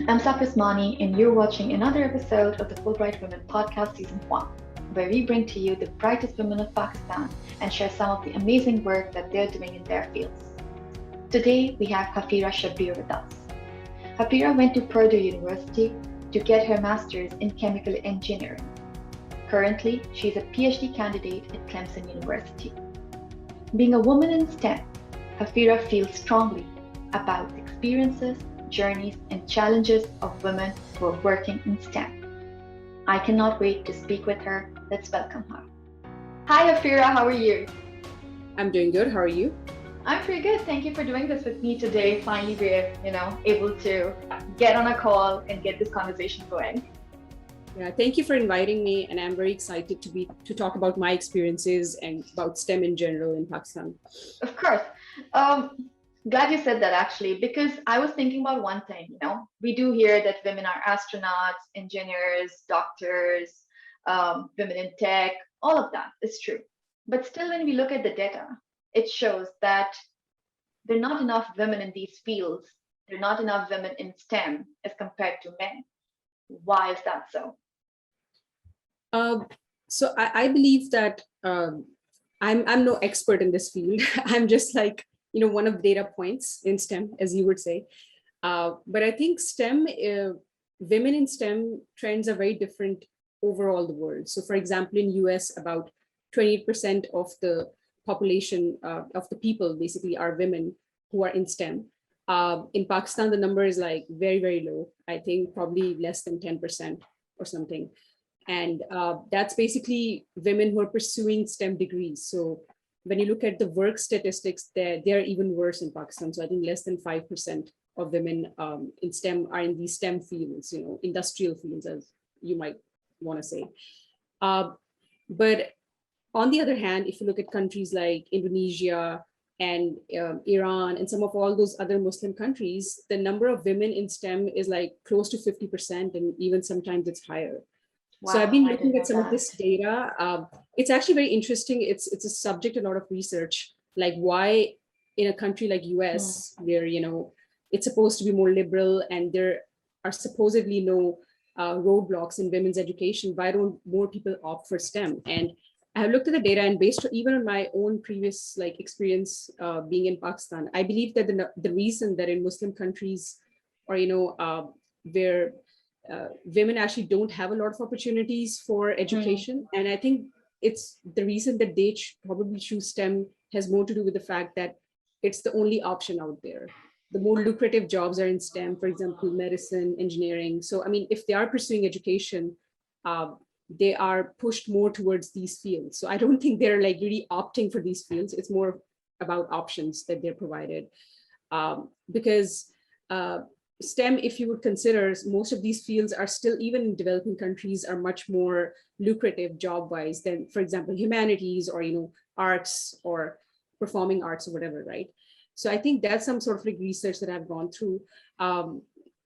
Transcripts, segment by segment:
I'm Safis Mani, and you're watching another episode of the Fulbright Women Podcast Season 1, where we bring to you the brightest women of Pakistan and share some of the amazing work that they're doing in their fields. Today, we have Hafeera Shabbir with us. Hafeera went to Purdue University to get her master's in chemical engineering. Currently, she's a PhD candidate at Clemson University. Being a woman in STEM, Hafeera feels strongly about the experiences, journeys, and challenges of women who are working in STEM. I cannot wait to speak with her. Let's welcome her. Hi, Hafeera. How are you? I'm doing good. How are you? I'm pretty good. Thank you for doing this with me today. Finally, we're able to get on a call and get this conversation going. Yeah, thank you for inviting me, and I'm very excited to talk about my experiences and about STEM in general in Pakistan. Of course. Glad you said that actually, because I was thinking about one thing. We do hear that women are astronauts, engineers, doctors, women in tech. All of that is true. But still, when we look at the data, it shows that there are not enough women in these fields. There are not enough women in STEM as compared to men. Why is that so? So I believe that I'm no expert in this field. I'm just like, one of the data points in STEM, as you would say. But I think women in STEM trends are very different overall the world. So for example, in US, about 28% of the population of the people basically are women who are in STEM. In Pakistan, the number is like very, very low. I think probably less than 10% or something. And that's basically women who are pursuing STEM degrees. So when you look at the work statistics, they're even worse in Pakistan. So I think less than 5% of women in STEM are in these STEM fields, industrial fields, as you might want to say. But on the other hand, if you look at countries like Indonesia and Iran and some of all those other Muslim countries, the number of women in STEM is like close to 50%, and even sometimes it's higher. Wow, so I've been looking at some of this data. It's actually very interesting. It's a subject, a lot of research, like why in a country like US, where, it's supposed to be more liberal and there are supposedly no roadblocks in women's education, why don't more people opt for STEM? And I have looked at the data, and based even on my own previous experience being in Pakistan, I believe that the reason that in Muslim countries, or where women actually don't have a lot of opportunities for education, and I think it's the reason that they probably choose STEM has more to do with the fact that it's the only option out there. The more lucrative jobs are in STEM, for example, medicine, engineering. So I mean, if they are pursuing education, they are pushed more towards these fields. So I don't think they're really opting for these fields. It's more about options that they're provided. Because STEM, if you would consider, most of these fields are still, even in developing countries, are much more lucrative job-wise than, for example, humanities or, arts or performing arts or whatever, right? So I think that's some sort of research that I've gone through. And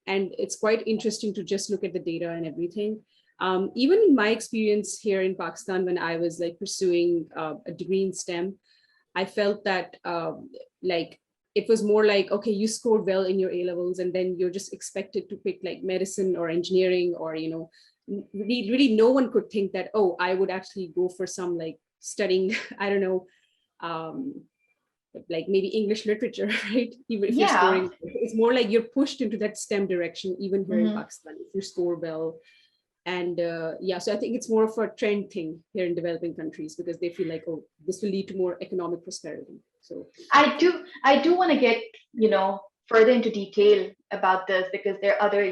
it's quite interesting to just look at the data and everything. Even in my experience here in Pakistan, when I was pursuing a degree in STEM, I felt that it was more like, okay, you scored well in your A-levels and then you're just expected to pick medicine or engineering, or, really no one could think that, oh, I would actually go for some studying, I don't know, maybe English literature, right? Even if you're scoring, it's more like you're pushed into that STEM direction, even here in Pakistan, if you score well. And so I think it's more of a trend thing here in developing countries, because they feel like, oh, this will lead to more economic prosperity. So I do want to get further into detail about this, because there are other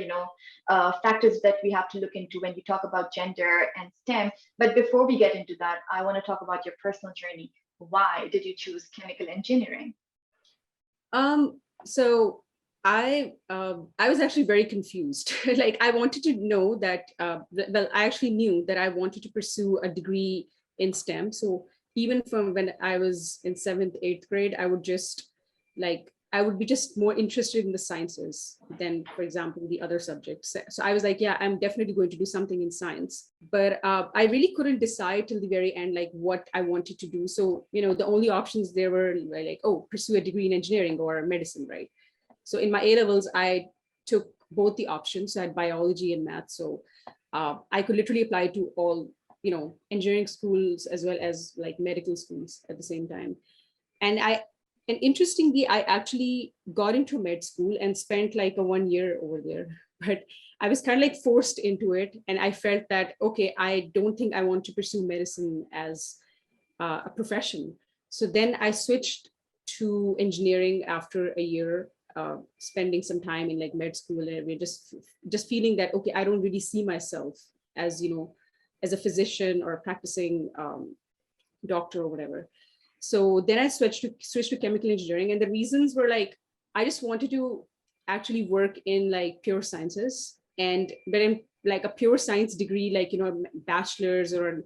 factors that we have to look into when we talk about gender and STEM. But before we get into that, I want to talk about your personal journey. Why did you choose chemical engineering? So I was actually very confused. I wanted to know that, I actually knew that I wanted to pursue a degree in STEM. So even from when I was in 7th, 8th grade, I would be just more interested in the sciences than, for example, the other subjects. So I was like, yeah, I'm definitely going to do something in science. But I really couldn't decide till the very end, what I wanted to do. So, the only options there were pursue a degree in engineering or medicine, right? So in my A-levels, I took both the options. So I had biology and math. So I could literally apply to all, engineering schools as well as like medical schools at the same time. And interestingly, I actually got into med school and spent like a 1 year over there. But I was kind of like forced into it. And I felt that, okay, I don't think I want to pursue medicine as a profession. So then I switched to engineering after a year, spending some time in like med school, and we're just feeling that, okay, I don't really see myself as, as a physician or a practicing doctor or whatever. So then I switched to chemical engineering, and the reasons were like, I just wanted to actually work in like pure sciences, but in like a pure science degree, like, bachelor's or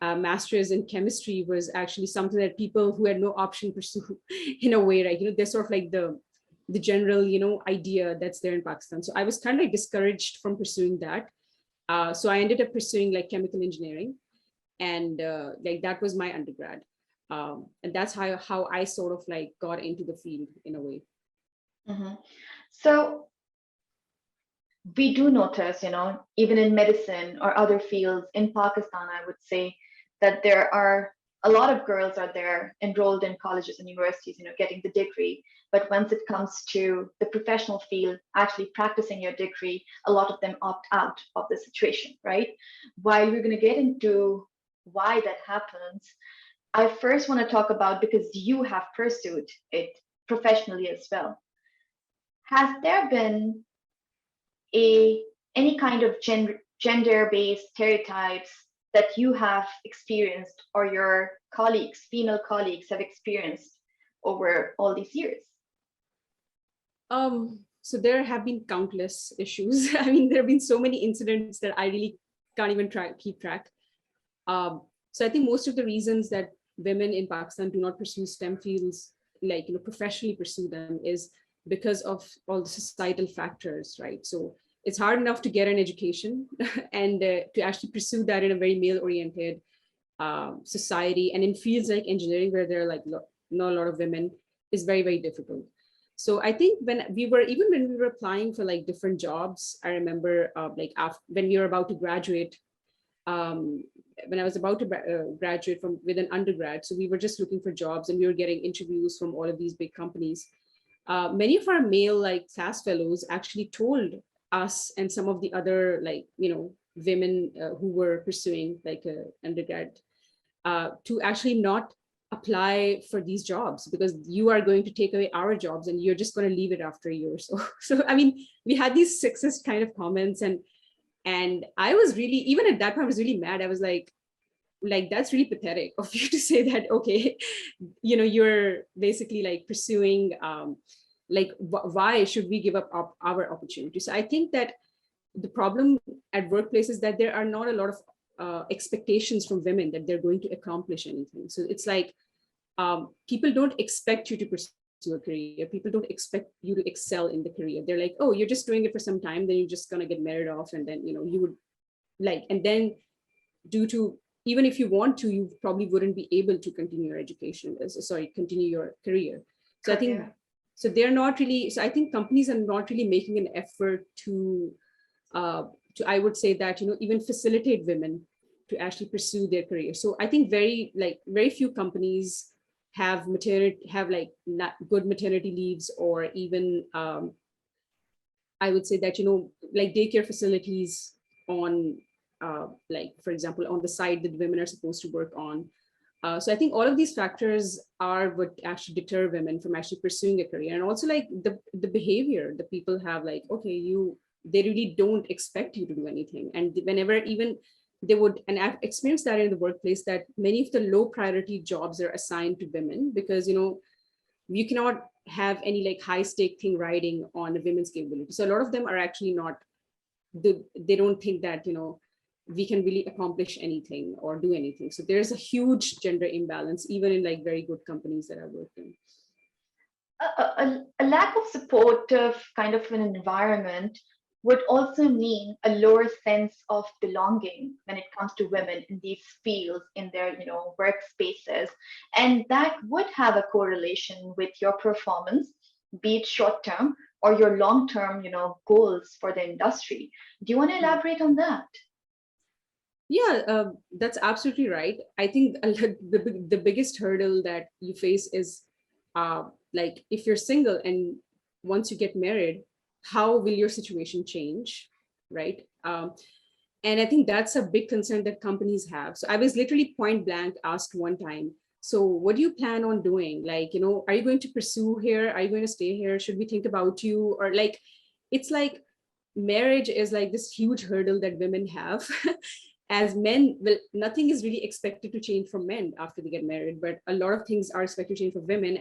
master's in chemistry was actually something that people who had no option pursue in a way, right? They're sort of like the general, idea that's there in Pakistan. So I was kind of like discouraged from pursuing that. So I ended up pursuing like chemical engineering, and like that was my undergrad. And that's how I sort of like got into the field in a way. Mm-hmm. So we do notice, even in medicine or other fields in Pakistan, I would say that there are a lot of girls are there enrolled in colleges and universities, getting the degree. But once it comes to the professional field, actually practicing your degree, a lot of them opt out of the situation, right? While we're going to get into why that happens, I first want to talk about, because you have pursued it professionally as well. Has there been any kind of gender-based stereotypes that you have experienced or your colleagues, female colleagues, have experienced over all these years? So there have been countless issues. I mean, there have been so many incidents that I really can't even keep track. So I think most of the reasons that women in Pakistan do not pursue STEM fields, like, professionally pursue them, is because of all the societal factors, right? So it's hard enough to get an education and to actually pursue that in a very male-oriented society, and in fields like engineering, where there are like not a lot of women, is very, very difficult. So I think when we were applying for like different jobs, I remember when we were about to graduate, when I was about to graduate with an undergrad, so we were just looking for jobs and we were getting interviews from all of these big companies. Many of our male like class fellows actually told us and some of the other women who were pursuing like undergrad to actually not apply for these jobs, because you are going to take away our jobs and you're just going to leave it after a year or so. So I mean, we had these sexist kind of comments, and I was really, even at that point, I was really mad. I was like that's really pathetic of you to say that. Okay, you're basically like pursuing why should we give up our opportunities? So I think that the problem at workplaces is that there are not a lot of expectations from women that they're going to accomplish anything. So it's like people don't expect you to pursue a career. People don't expect you to excel in the career. They're like, oh, you're just doing it for some time, then you're just gonna get married off, and then you would and then due to, even if you want to, you probably wouldn't be able to continue your education, continue your career. So I think so they're not really, so I think companies are not really making an effort to I would say that, even facilitate women to actually pursue their career. So I think very few companies have not good maternity leaves, or even I would say that, like daycare facilities on for example, on the side that women are supposed to work on. So I think all of these factors are what actually deter women from actually pursuing a career. And also like the behavior that people have, like, okay, they really don't expect you to do anything. And whenever even they would, and I've experienced that in the workplace, that many of the low priority jobs are assigned to women because, you cannot have any like high stake thing riding on a women's capability. So a lot of them are actually they don't think that, we can really accomplish anything or do anything. So there's a huge gender imbalance, even in like very good companies that I've worked in. A lack of supportive kind of an environment would also mean a lower sense of belonging when it comes to women in these fields, in their workspaces, and that would have a correlation with your performance, be it short term or your long-term, goals for the industry. Do you want to elaborate on that? Yeah, that's absolutely right. I think the biggest hurdle that you face is like if you're single and once you get married, how will your situation change, right? And I think that's a big concern that companies have. So I was literally point blank asked one time, so what do you plan on doing? Like, are you going to pursue here? Are you going to stay here? Should we think about you? Or like, it's like marriage is like this huge hurdle that women have. As men, well, nothing is really expected to change from men after they get married, but a lot of things are expected to change for women.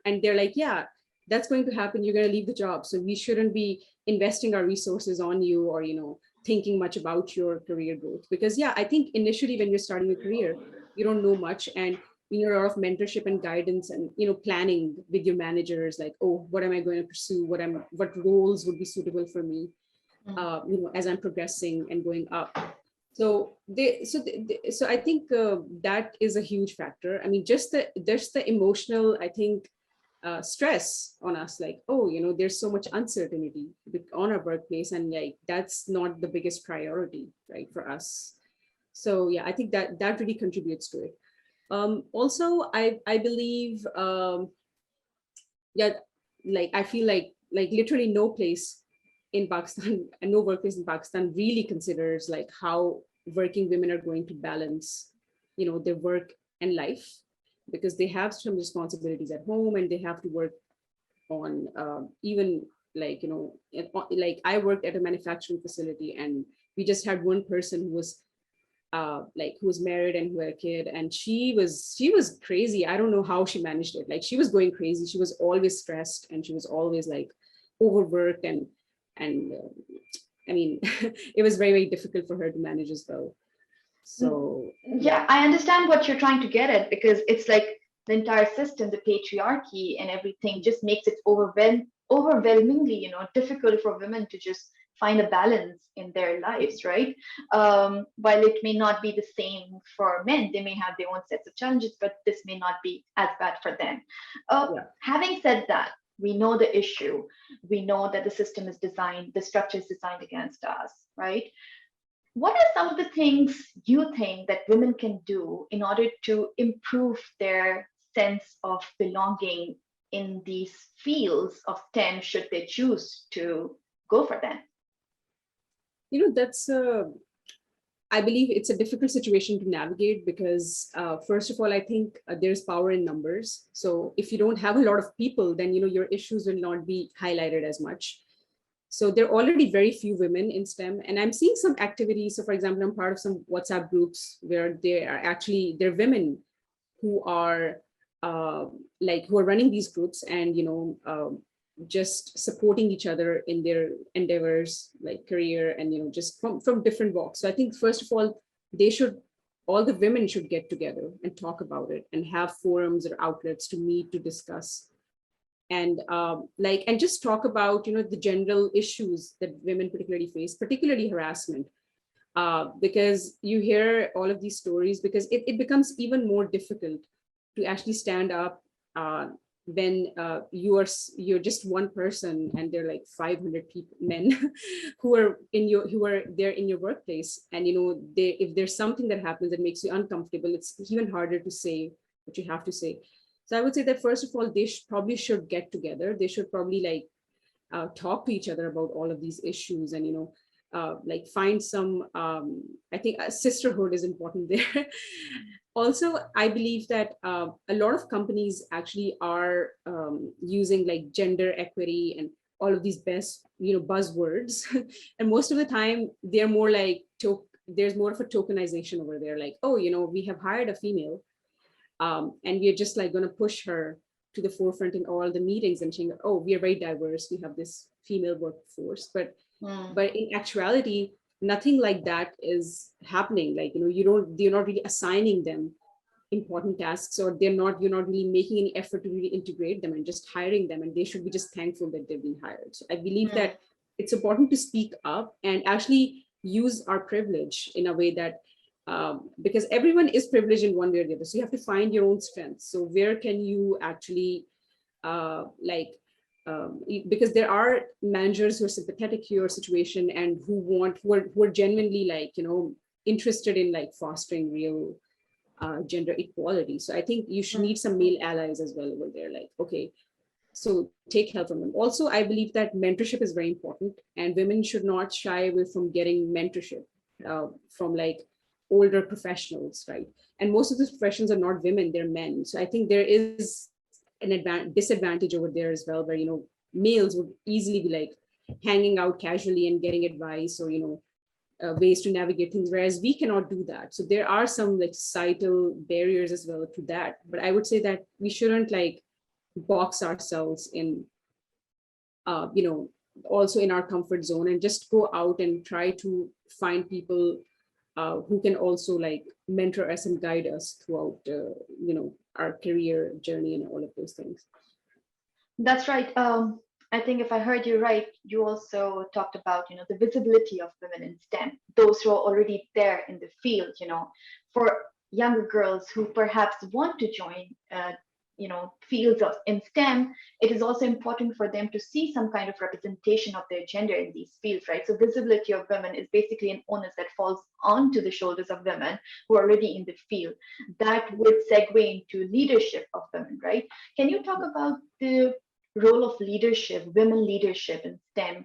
And they're like, yeah, that's going to happen. You're going to leave the job. So we shouldn't be investing our resources on you or, thinking much about your career growth. Because yeah, I think initially when you're starting a career, you don't know much. And you need a lot of mentorship and guidance and, planning with your managers, like, oh, what am I going to pursue? What roles would be suitable for me, as I'm progressing and going up. So so I think that is a huge factor. I mean, just the emotional, I think, stress on us, like, oh, there's so much uncertainty on our workplace, and like that's not the biggest priority, right, for us. So yeah, I think that really contributes to it. Also, I believe, yeah, like I feel like literally no place in Pakistan and no workplace in Pakistan really considers like how working women are going to balance, their work and life, because they have some responsibilities at home and they have to work on even like, like I worked at a manufacturing facility and we just had one person who was who was married and who had a kid, and she was crazy. I don't know how she managed it. Like she was going crazy. She was always stressed and she was always like overworked and I mean, it was very, very difficult for her to manage as well. So yeah, I understand what you're trying to get at, because it's like the entire system, the patriarchy and everything just makes it overwhelmingly, difficult for women to just find a balance in their lives, right? While it may not be the same for men, they may have their own sets of challenges, but this may not be as bad for them. Having said that, we know the issue. We know that the system is designed, the structure is designed against us, right? What are some of the things you think that women can do in order to improve their sense of belonging in these fields of STEM, should they choose to go for them? That's I believe it's a difficult situation to navigate because first of all, I think there's power in numbers. So if you don't have a lot of people, then your issues will not be highlighted as much. So there are already very few women in STEM, and I'm seeing some activities. So for example, I'm part of some WhatsApp groups where they're women who are who are running these groups and just supporting each other in their endeavors, like career and just from different walks. So I think first of all, all the women should get together and talk about it and have forums or outlets to meet, to discuss, and and just talk about the general issues that women particularly face, particularly harassment, because you hear all of these stories, because it becomes even more difficult to actually stand up when you're just one person and there are like 500 people, men who are there in your workplace, and if there's something that happens that makes you uncomfortable, it's even harder to say what you have to say. So I would say that first of all, they probably should get together. They should probably talk to each other about all of these issues, and find some. I think sisterhood is important there. Also, I believe that a lot of companies actually are using like gender equity and all of these best buzzwords, and most of the time they're more like there's more of a tokenization over there. Like, oh, we have hired a female. And we're just like going to push her to the forefront in all the meetings and saying, oh, we are very diverse. We have this female workforce, but in actuality, nothing like that is happening. Like, you're not really assigning them important tasks, or you're not really making any effort to really integrate them and just hiring them. And they should be just thankful that they've been hired. So I believe that it's important to speak up and actually use our privilege in a way that because everyone is privileged in one way or the other. So you have to find your own strengths. So where can you actually because there are managers who are sympathetic to your situation and who are genuinely like, interested in like fostering real gender equality. So I think you should need some male allies as well over there. Like, okay, so take help from them. Also, I believe that mentorship is very important, and women should not shy away from getting mentorship from like older professionals, right? And most of these professions are not women, they're men. So I think there is an disadvantage over there as well, where, males would easily be like hanging out casually and getting advice or, ways to navigate things, whereas we cannot do that. So there are some like societal barriers as well to that. But I would say that we shouldn't like box ourselves in, also in our comfort zone, and just go out and try to find people who can also like mentor us and guide us throughout, our career journey and all of those things. That's right. I think if I heard you right, you also talked about, the visibility of women in STEM, those who are already there in the field, for younger girls who perhaps want to join, fields in STEM, it is also important for them to see some kind of representation of their gender in these fields, right? So visibility of women is basically an onus that falls onto the shoulders of women who are already in the field. That would segue into leadership of women, right? Can you talk about the role of leadership, women leadership in STEM?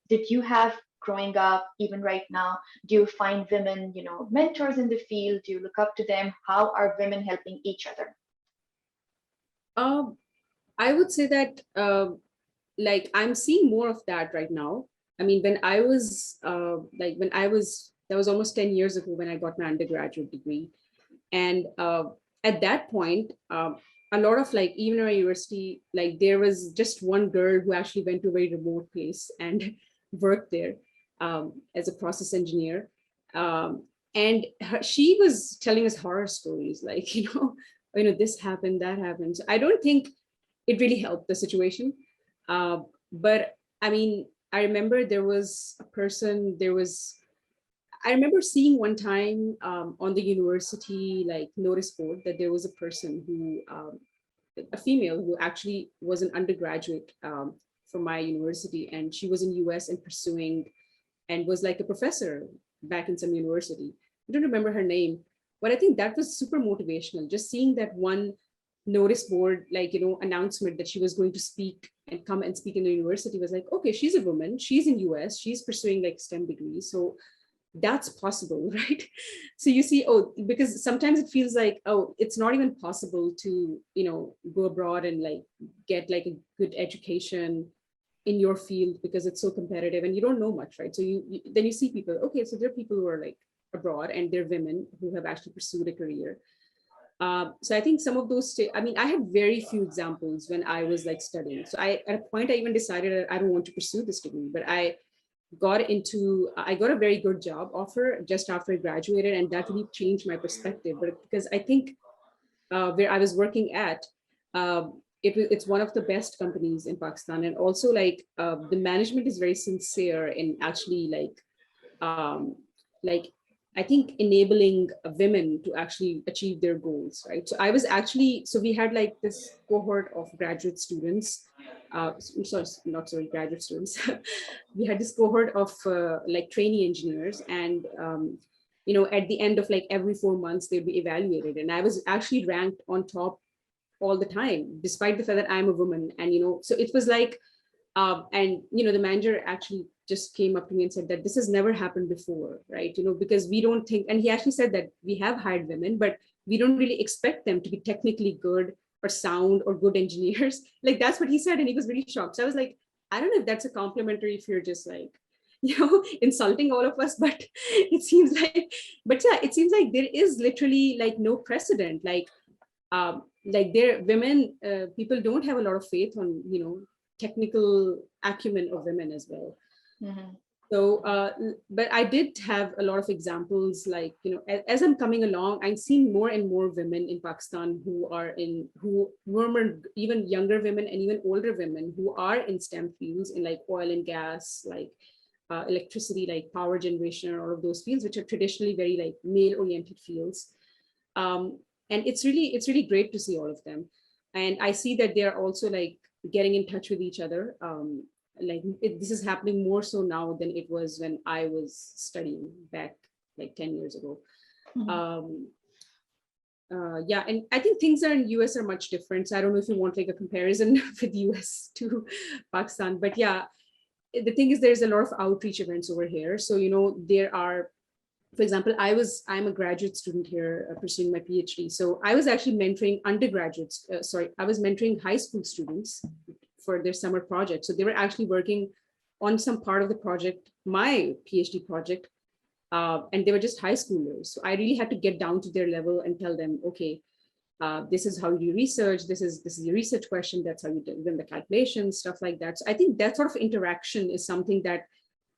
Did you have growing up, even right now, do you find women, mentors in the field? Do you look up to them? How are women helping each other? I would say that like I'm seeing more of that right now. I mean, when I was that was almost 10 years ago when I got my undergraduate degree. And at that point, a lot of like, even our university, like there was just one girl who actually went to a very remote place and worked there as a process engineer. And she was telling us horror stories, like, this happened, that happened. So I don't think it really helped the situation. But I mean, I remember I remember seeing one time on the university like notice board that there was a person who, a female who actually was an undergraduate from my university, and she was in US and pursuing and was like a professor back in some university. I don't remember her name, but I think that was super motivational. Just seeing that one notice board, like, announcement that she was going to speak and come and speak in the university was like, okay, she's a woman, she's in US, she's pursuing like STEM degrees. So that's possible, right? So you see, because sometimes it feels like, it's not even possible to, go abroad and like get like a good education in your field because it's so competitive and you don't know much, right? So then you see people, okay, so there are people who are like abroad and they're women who have actually pursued a career. So I think some of those, I had very few examples when I was like studying. So at a point I even decided that I don't want to pursue this degree, but I got a very good job offer just after I graduated, and that really changed my perspective. But because I think where I was working at, it's one of the best companies in Pakistan, and also like the management is very sincere in actually like I think enabling women to actually achieve their goals, right? So we had like this cohort of graduate students, graduate students. We had this cohort of like trainee engineers, and at the end of like every 4 months they'd be evaluated, and I was actually ranked on top all the time, despite the fact that I'm a woman. And so it was like, and the manager actually just came up to me and said that this has never happened before, right? Because we don't think, and he actually said that we have hired women, but we don't really expect them to be technically good or sound or good engineers. Like that's what he said, and he was really shocked. So I was like, I don't know if that's a complimentary, if you're just like, insulting all of us, but it seems like, but yeah, it seems like there is literally like no precedent. Like there, women, people don't have a lot of faith on, technical acumen of women as well. Mm-hmm. So, but I did have a lot of examples, like, as I'm coming along, I'm seeing more and more women in Pakistan who are even younger women and even older women who are in STEM fields, in like oil and gas, like electricity, like power generation, and all of those fields, which are traditionally very like male-oriented fields. And it's really great to see all of them. And I see that they are also like getting in touch with each other. This is happening more so now than it was when I was studying back like 10 years ago. Mhm. Yeah, and I think things are in US are much different. So I don't know if you want like a comparison with US to Pakistan, but yeah, the thing is there's a lot of outreach events over here. So, there are, for example, I'm a graduate student here pursuing my PhD. So I was actually mentoring undergraduates. I was mentoring high school students for their summer project. So they were actually working on some part of the project, my PhD project, and they were just high schoolers. So I really had to get down to their level and tell them, okay, this is how you do research. This is your research question. That's how you do the calculations, stuff like that. So I think that sort of interaction is something that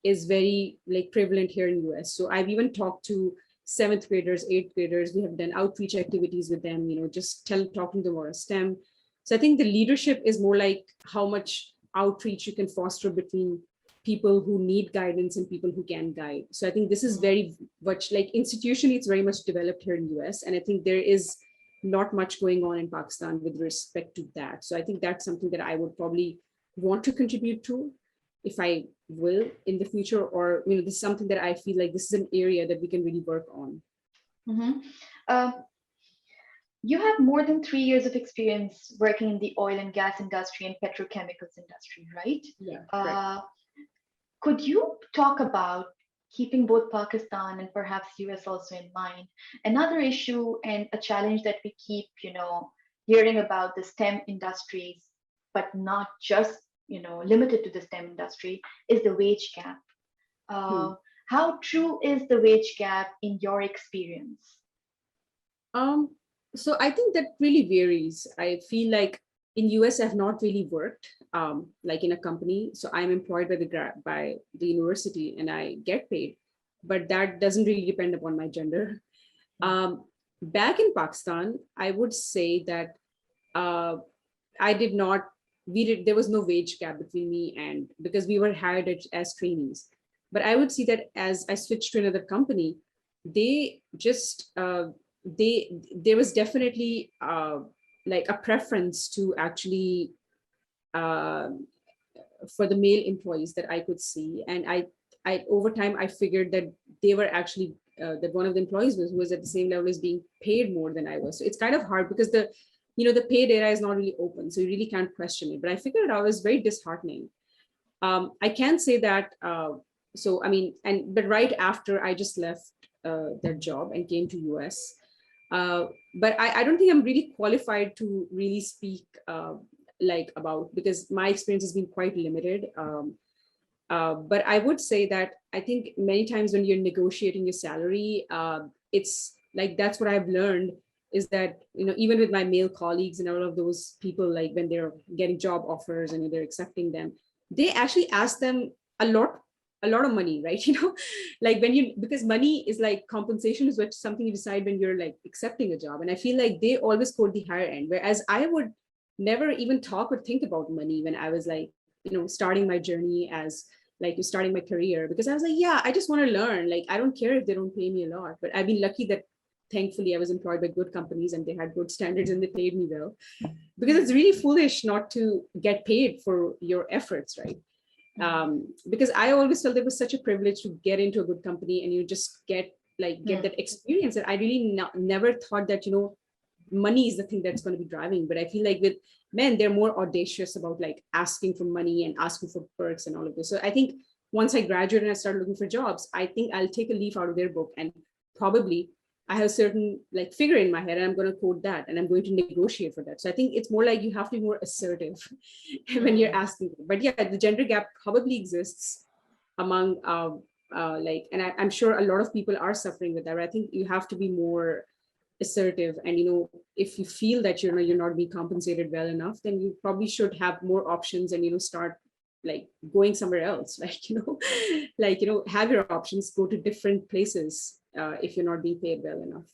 is very like prevalent here in US. So I've even talked to seventh graders, eighth graders. We have done outreach activities with them, just talking to them about STEM. So I think the leadership is more like how much outreach you can foster between people who need guidance and people who can guide. So I think this is very much like institutionally, it's very much developed here in US. And I think there is not much going on in Pakistan with respect to that. So I think that's something that I would probably want to contribute to if I will in the future, or this is something that I feel like this is an area that we can really work on. Mhm. Uh, you have more than 3 years of experience working in the oil and gas industry and petrochemicals industry, right? Yeah, correct. Uh, could you talk about keeping both Pakistan and perhaps US also in mind? Another issue and a challenge that we keep, hearing about the STEM industries, but not just, limited to the STEM industry, is the wage gap. Hmm. Uh, how true is the wage gap in your experience? Um, so I think that really varies. I feel like in US, I've not really worked like in a company. So I'm employed by the university and I get paid, but that doesn't really depend upon my gender. Um, Back in Pakistan, I would say that uh, I did not, there was no wage gap between me and, because we were hired as trainees. But I would see that as I switched to another company, they just, there was definitely like a preference to actually, uh, for the male employees that I could see. And over time, I figured that they were actually, that one of the employees was at the same level as being paid more than I was. So it's kind of hard because the paid area is not really open. So you really can't question it. But I figured it out. It was very disheartening. I can say that, so, I mean, but right after I just left that job and came to US, uh, but I don't think I'm really qualified to really speak like about, because my experience has been quite limited. But I would say that I think many times when you're negotiating your salary, it's like, that's what I've learned is that, even with my male colleagues and all of those people, like when they're getting job offers and they're accepting them, they actually ask them a lot, a lot of money, right? Like because money is like compensation is what something you decide when you're like accepting a job. And I feel like they always quote the higher end, whereas I would never even talk or think about money when I was like, starting my journey as like starting my career, because I was like, yeah, I just want to learn. Like, I don't care if they don't pay me a lot, but I've been lucky that thankfully I was employed by good companies and they had good standards and they paid me well, because it's really foolish not to get paid for your efforts, right? Because I always felt it was such a privilege to get into a good company and you just get that experience that I really never thought that, money is the thing that's going to be driving. But I feel like with men, they're more audacious about like asking for money and asking for perks and all of this. So I think once I graduate and I start looking for jobs, I think I'll take a leaf out of their book, and probably I have a certain like figure in my head and I'm going to quote that and I'm going to negotiate for that. So I think it's more like you have to be more assertive when you're asking. But yeah, the gender gap probably exists among and I'm sure a lot of people are suffering with that. Right? I think you have to be more assertive, and if you feel that you're not being compensated well enough, then you probably should have more options and start like going somewhere else, like have your options, go to different places if you're not being paid well enough.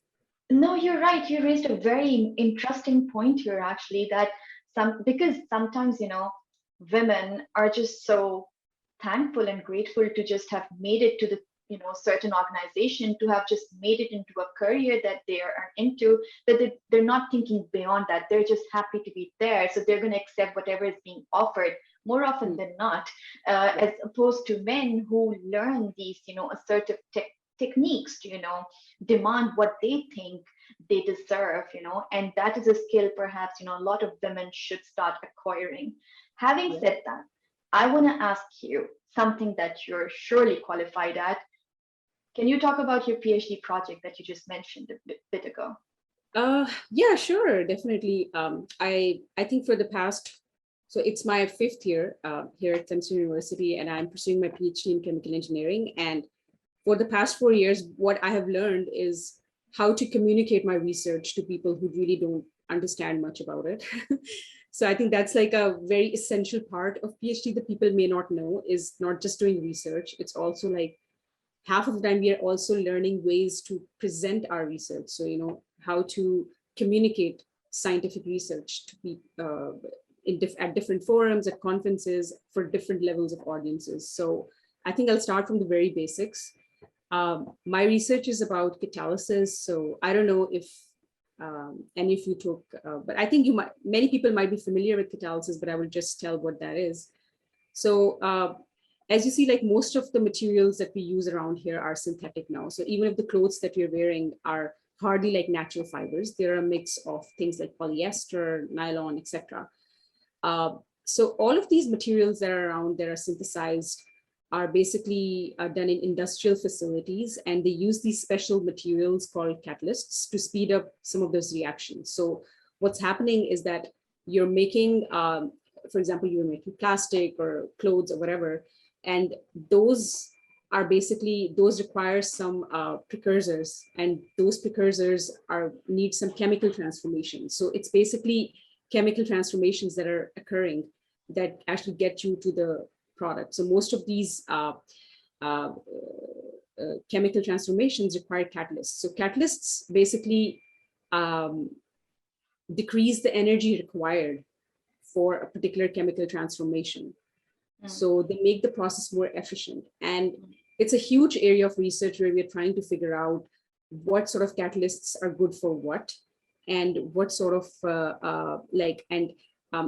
No, you're right. You raised a very interesting point here, actually, that because sometimes, women are just so thankful and grateful to just have made it to the certain organization to have just made it into a career that they are into, that they're not thinking beyond that. They're just happy to be there, so they're going to accept whatever is being offered more often than not, as opposed to men who learn these assertive techniques to demand what they think they deserve, and that is a skill perhaps a lot of women should start acquiring. Having said that, I want to ask you something that you're surely qualified at. Can you talk about your PhD project that you just mentioned a bit ago? Yeah, sure, definitely. I think for the past, so it's my fifth year here at Clemson University, and I'm pursuing my PhD in chemical engineering. And for the past 4 years, what I have learned is how to communicate my research to people who really don't understand much about it. So I think that's like a very essential part of PhD that people may not know, is not just doing research. It's also like half of the time we are also learning ways to present our research. So, how to communicate scientific research to be at different forums, at conferences, for different levels of audiences. So I think I'll start from the very basics. My research is about catalysis. So I don't know if any of you took, but I think many people might be familiar with catalysis, but I will just tell what that is. So as you see, like most of the materials that we use around here are synthetic now. So even if the clothes that we're wearing are hardly like natural fibers, they're a mix of things like polyester, nylon, etc. So all of these materials that are around that are synthesized are basically done in industrial facilities, and they use these special materials called catalysts to speed up some of those reactions. So what's happening is that you're making, for example, you're making plastic or clothes or whatever, and those require some precursors, and those precursors need some chemical transformation. So it's basically chemical transformations that are occurring that actually get you to the product. So most of these chemical transformations require catalysts. So catalysts basically decrease the energy required for a particular chemical transformation. So they make the process more efficient. And it's a huge area of research where we're trying to figure out what sort of catalysts are good for what, and what sort of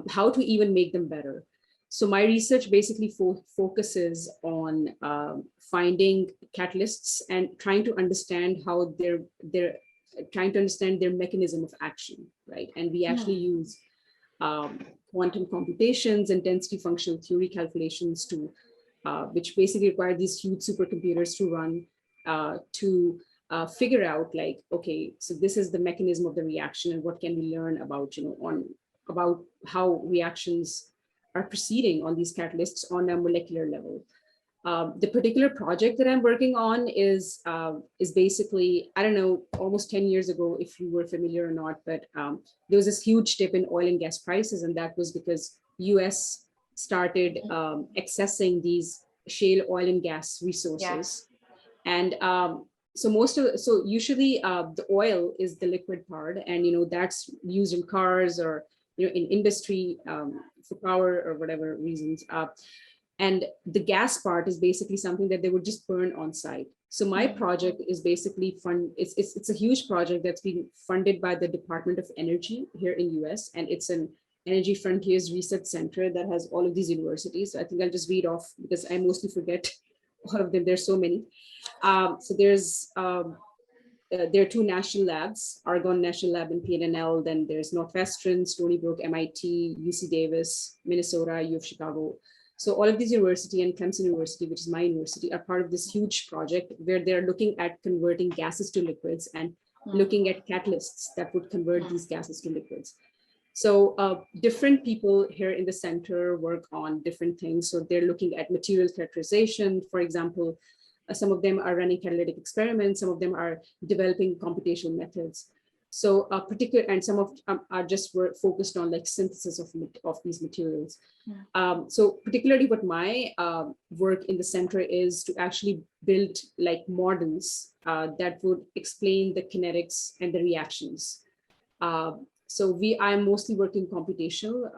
how to even make them better. So my research basically focuses on finding catalysts and trying to understand how they're trying to understand their mechanism of action, right? And we actually use quantum computations and density functional theory calculations to, which basically require these huge supercomputers to run to figure out like, okay, so this is the mechanism of the reaction, and what can we learn about, about how reactions are proceeding on these catalysts on a molecular level. The particular project that I'm working on is basically, I don't know, almost 10 years ago, if you were familiar or not, but there was this huge dip in oil and gas prices, and that was because US started accessing these shale oil and gas resources. And so usually the oil is the liquid part, and that's used in cars or in industry for power or whatever reasons. And the gas part is basically something that they would just burn on site. So my project is basically it's a huge project that's being funded by the Department of Energy here in US, and it's an Energy Frontiers Research Center that has all of these universities. So I think I'll just read off because I mostly forget all of them. There's so many. So there are two national labs, Argonne National Lab in PNNL, then there's Northwestern, Stony Brook, MIT, UC Davis, Minnesota, U of Chicago. So all of these universities and Clemson University, which is my university, are part of this huge project where they're looking at converting gases to liquids and looking at catalysts that would convert these gases to liquids. So different people here in the center work on different things. So they're looking at material characterization, for example. Some of them are running catalytic experiments. Some of them are developing computational methods. So and some of are just focused on like synthesis of these materials. So particularly what my work in the center is to actually build like models that would explain the kinetics and the reactions. So I'm mostly working computational.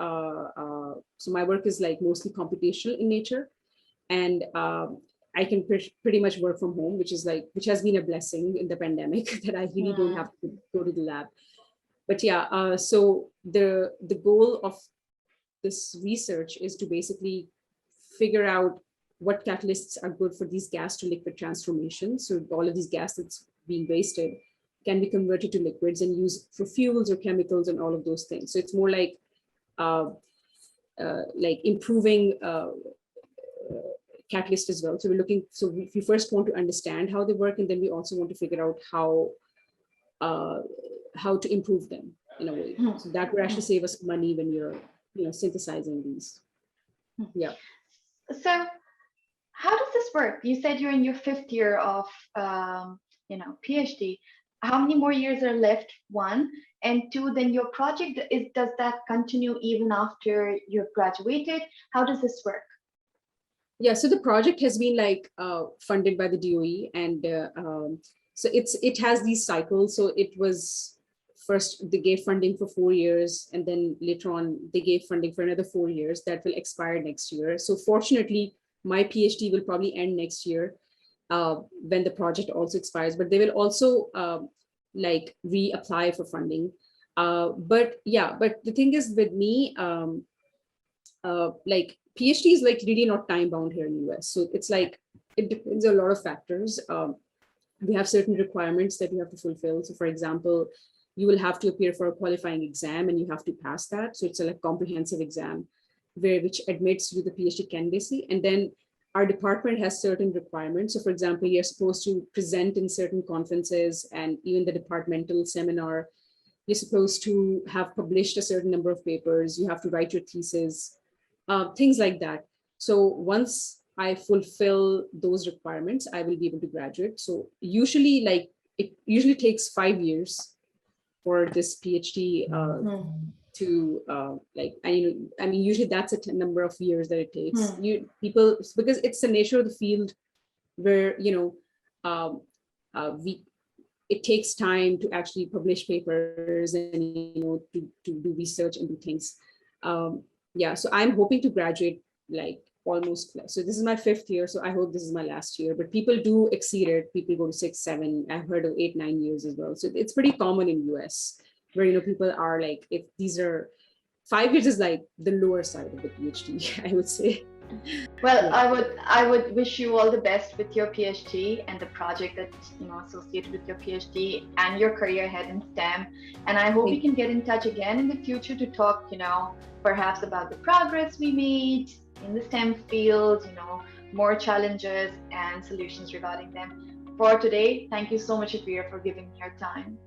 So my work is like mostly computational in nature. And I can pretty much work from home, which has been a blessing in the pandemic that I really don't have to go to the lab. But yeah, so the goal of this research is to basically figure out what catalysts are good for these gas to liquid transformations. So all of these gas that's being wasted can be converted to liquids and used for fuels or chemicals and all of those things. So it's more like improving catalyst as well. So we first want to understand how they work, and then we also want to figure out how to improve them in a way. So that would actually save us money when you're synthesizing these. Yeah. So how does this work? You said you're in your 5th year of PhD. How many more years are left? 1, and 2, then your project does that continue even after you've graduated? How does this work? Yeah, so the project has been funded by the DOE, and so it has these cycles. So it was first they gave funding for 4 years, and then later on they gave funding for another 4 years that will expire next year. So fortunately, my PhD will probably end next year when the project also expires, but they will also reapply for funding. But the thing is with me, PhD is really not time bound here in the US. So it's it depends on a lot of factors. We have certain requirements that you have to fulfill. So for example, you will have to appear for a qualifying exam and you have to pass that. So it's a comprehensive exam which admits you to the PhD candidacy. And then our department has certain requirements. So for example, you're supposed to present in certain conferences, and even the departmental seminar, you're supposed to have published a certain number of papers. You have to write your thesis, things like that. So once I fulfill those requirements, I will be able to graduate. So usually it usually takes 5 years for this PhD usually that's a number of years that it takes. Because it's the nature of the field where it takes time to actually publish papers and to do research and do things. So I'm hoping to graduate almost. So this is my 5th year, so I hope this is my last year. But people do exceed it. People go to 6, 7. I've heard of 8, 9 years as well. So it's pretty common in US, where people are if these are 5 years is the lower side of the PhD, I would say. Well, yeah. I would wish you all the best with your PhD and the project that's associated with your PhD and your career ahead in STEM. And I hope we can get in touch again in the future to talk, perhaps about the progress we made in the STEM field, more challenges and solutions regarding them. For today, thank you so much, Hafeera, for giving me your time.